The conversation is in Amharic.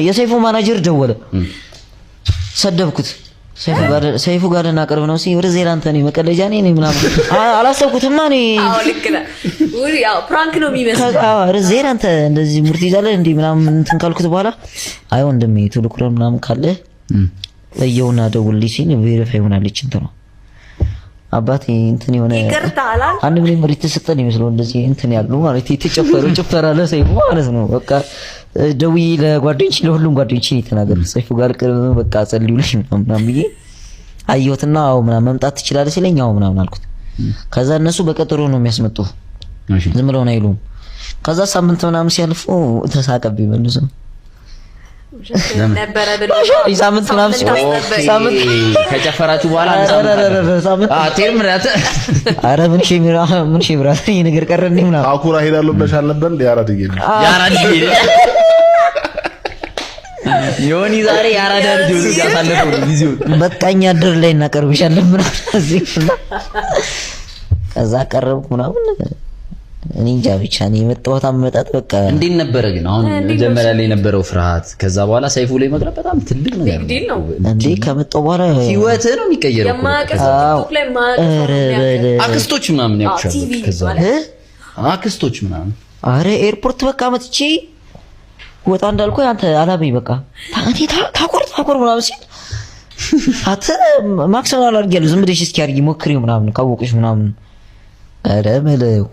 የሰይፉ ማናጀር ደወለ። ሰደብኩት። ሰይፉ ጋር እናቀርብ ነው ሲል ወደ ዜላንተ ነው መቀለጃ ነኝ ምናምን አላሰብኩትማ እኔ። አዎ ልክ ነህ። ያው ፕራንክ ነው የሚመስለው። አዎ ወደ ዜላንተ እንደዚህ ሙርት ይዛለህ እንዴ ምናምን እንትን ካልኩት በኋላ አይ ወንድሜ ቴሌግራም ምናምን ካለ ለየውና ደውልልኝ ሲል ቬሪፋይ ይሆናልች እንትን ነው አባቴ እንትን የሆነ አንድ ምን መሬት ተሰጠን ይመስለው እንደዚህ እንትን ያሉ ማለት የተጨፈሩ ጭፈራለ ሰይፉ ማለት ነው። በቃ ደውዬ ለጓደኞቼ ለሁሉም ጓደኞቼ ተናገር ሰይፉ ጋር ቅርብ በቃ ጸልዩልኝ ምናምን ብዬ አየሁትና አው ምናምን መምጣት ትችላለህ ሲለኝ አው ምናምን አልኩት። ከዛ እነሱ በቀጠሮ ነው የሚያስመጡ ዝም ብለው ነው አይሉም። ከዛ ሳምንት ምናምን ሲያልፉ ተሳቀብኝ መልሶ ነበር አይደል? ሳምንት ምናምን ሳምንት ከጨፈራችሁ በኋላ ሳምንት ቴምራት አረ ምን ሺምራ ይሄ ነገር ቀረኝ ምናምን አኩራ ሄዳለሁ ብለሻል ነበር ያራድዬ ዮኒ ዛሬ ያራዳ ልጅ ያሳለፈው ቪዲዮ በቃኛ ድር ላይ እናቀርብሻለን ምናምን እዚህ ከዛ ቀረብኩ ምናምን እኔ እንጃ ብቻ ነው የመጣሁት አመጣጥ በቃ እንዴት ነበር ግን አሁን መጀመሪያ ላይ የነበረው ፍርሃት ከዛ በኋላ ሰይፉ ላይ መቅረብ በጣም ትልቅ ነገር ነው እንዴ ከመጣሁ በኋላ ህይወት ነው የሚቀየረው አክስቶች ምናምን ያውቃሉ ከዛ አክስቶች ምናምን አረ ኤርፖርት በቃ መጥቼ ወጣ እንዳልኩ አንተ አላበይ በቃ ታቆር ምናምን ሲል አተ ማክሰናል አድርጊያለሁ ዝም ብለሽ እስኪ አድርጊ ሞክሪው ምናምን ካወቁሽ ምናምን አረ መለው